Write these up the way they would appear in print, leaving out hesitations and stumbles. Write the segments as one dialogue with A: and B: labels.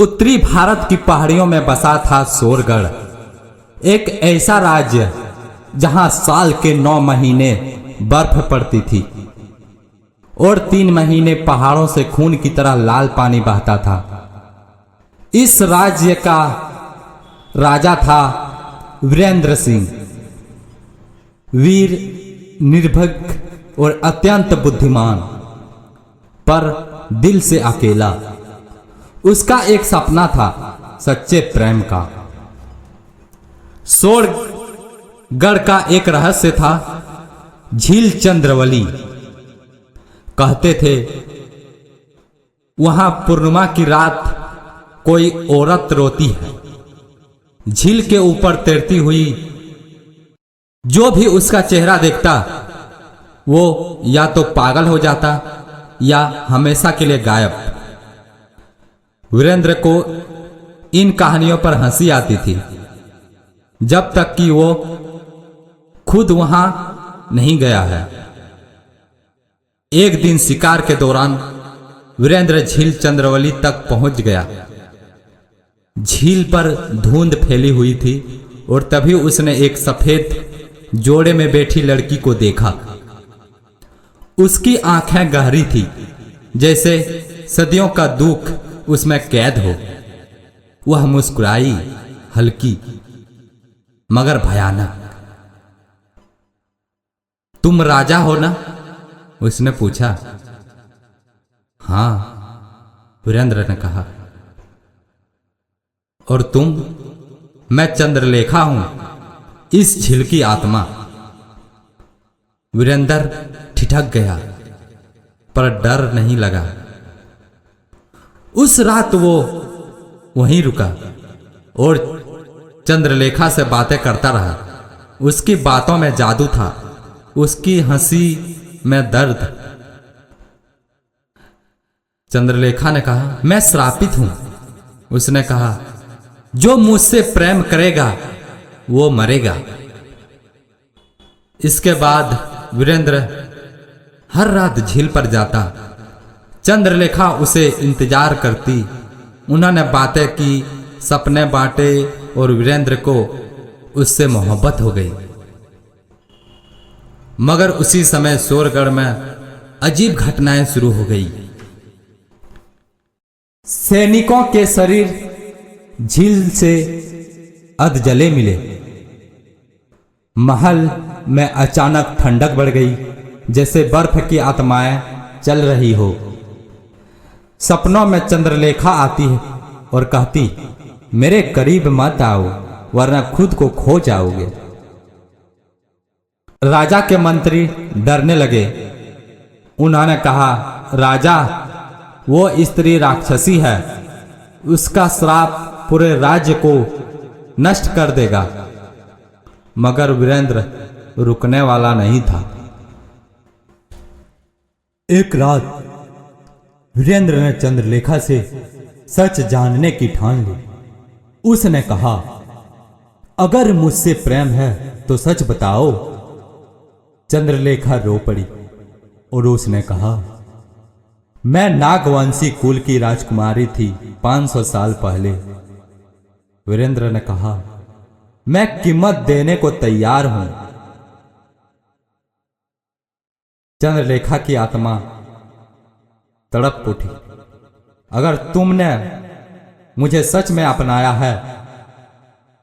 A: उत्तरी भारत की पहाड़ियों में बसा था सोरगढ़, एक ऐसा राज्य जहां साल के 9 महीने बर्फ पड़ती थी और 3 महीने पहाड़ों से खून की तरह लाल पानी बहता था। इस राज्य का राजा था वीरेंद्र सिंह, वीर, निर्भीक और अत्यंत बुद्धिमान, पर दिल से अकेला। उसका एक सपना था सच्चे प्रेम का। सोरगढ़ का एक रहस्य था झील चंद्रवली। कहते थे वहां पूर्णिमा की रात कोई औरत रोती है। झील के ऊपर तैरती हुई जो भी उसका चेहरा देखता वो या तो पागल हो जाता या हमेशा के लिए गायब। वीरेंद्र को इन कहानियों पर हंसी आती थी जब तक कि वो खुद वहां नहीं गया है। एक दिन शिकार के दौरान वीरेंद्र झील चंद्रवली तक पहुंच गया। झील पर धुंध फैली हुई थी और तभी उसने एक सफेद जोड़े में बैठी लड़की को देखा। उसकी आंखें गहरी थी, जैसे सदियों का दुख उसमें कैद हो। वह मुस्कुराई, हल्की मगर भयानक। तुम राजा हो ना? उसने पूछा। हां, वीरेंद्र ने कहा। और तुम? मैं चंद्रलेखा हूं, इस झील की आत्मा। वीरेंद्र ठिठक गया, पर डर नहीं लगा। उस रात वो वहीं रुका और चंद्रलेखा से बातें करता रहा। उसकी बातों में जादू था, उसकी हंसी में दर्द। चंद्रलेखा ने कहा, मैं श्रापित हूं। उसने कहा, जो मुझसे प्रेम करेगा वो मरेगा। इसके बाद वीरेंद्र हर रात झील पर जाता। चंद्रलेखा उसे इंतजार करती। उन्होंने बातें की, सपने बांटे और वीरेंद्र को उससे मोहब्बत हो गई। मगर उसी समय सोरगढ़ में अजीब घटनाएं शुरू हो गई। सैनिकों के शरीर झील से अध जले मिले। महल में अचानक ठंडक बढ़ गई, जैसे बर्फ की आत्माएं चल रही हो। सपनों में चंद्रलेखा आती है और कहती, मेरे करीब मत आओ वरना खुद को खो जाओगे। राजा के मंत्री डरने लगे। उन्होंने कहा, राजा, वो स्त्री राक्षसी है, उसका श्राप पूरे राज्य को नष्ट कर देगा। मगर वीरेंद्र रुकने वाला नहीं था। एक रात वीरेंद्र ने चंद्रलेखा से सच जानने की ठान ली। उसने कहा, अगर मुझसे प्रेम है तो सच बताओ। चंद्रलेखा रो पड़ी और उसने कहा, मैं नागवंशी कुल की राजकुमारी थी 500 साल पहले। वीरेंद्र ने कहा, मैं कीमत देने को तैयार हूं। चंद्रलेखा की आत्मा तड़प उठी। अगर तुमने मुझे सच में अपनाया है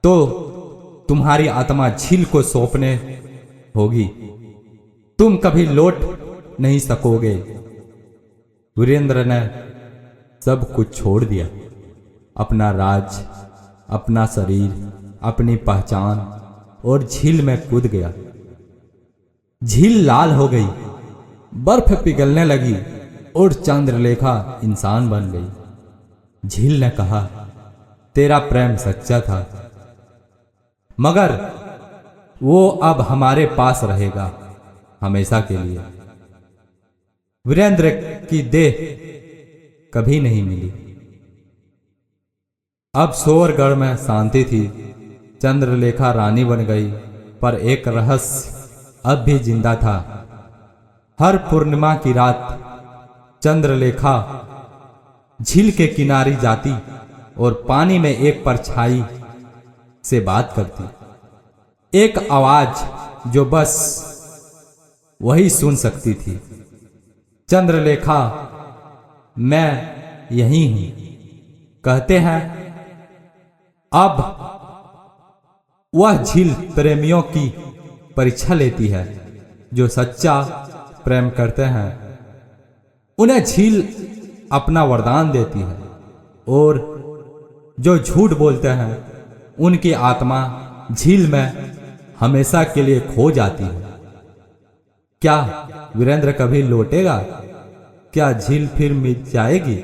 A: तो तुम्हारी आत्मा झील को सौंपने होगी। तुम कभी लौट नहीं सकोगे। वीरेंद्र ने सब कुछ छोड़ दिया, अपना राज, अपना शरीर, अपनी पहचान, और झील में कूद गया। झील लाल हो गई, बर्फ पिघलने लगी और चंद्रलेखा इंसान बन गई। झील ने कहा, तेरा प्रेम सच्चा था, मगर वो अब हमारे पास रहेगा हमेशा के लिए। वीरेंद्र की देह कभी नहीं मिली। अब सोरगढ़ में शांति थी। चंद्रलेखा रानी बन गई, पर एक रहस्य अब भी जिंदा था। हर पूर्णिमा की रात चंद्रलेखा झील के किनारे जाती और पानी में एक परछाई से बात करती। एक आवाज जो बस वही सुन सकती थी, चंद्रलेखा मैं यही हूं। कहते हैं अब वह झील प्रेमियों की परीक्षा लेती है। जो सच्चा प्रेम करते हैं उन्हें झील अपना वरदान देती है, और जो झूठ बोलते हैं उनकी आत्मा झील में हमेशा के लिए खो जाती है। क्या वीरेंद्र कभी लौटेगा? क्या झील फिर मिट जाएगी?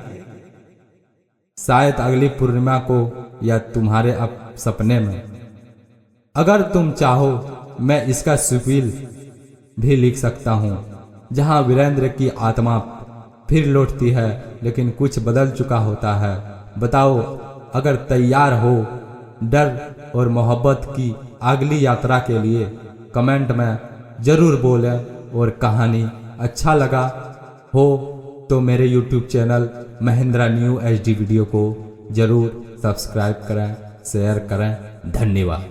A: शायद अगली पूर्णिमा को या तुम्हारे सपने में। अगर तुम चाहो मैं इसका सीक्वल भी लिख सकता हूँ, जहाँ वीरेंद्र की आत्मा फिर लौटती है लेकिन कुछ बदल चुका होता है। बताओ, अगर तैयार हो डर और मोहब्बत की अगली यात्रा के लिए कमेंट में जरूर बोलें। और कहानी अच्छा लगा हो तो मेरे YouTube channel Mahindra new HD video को जरूर सब्सक्राइब करें, शेयर करें। धन्यवाद।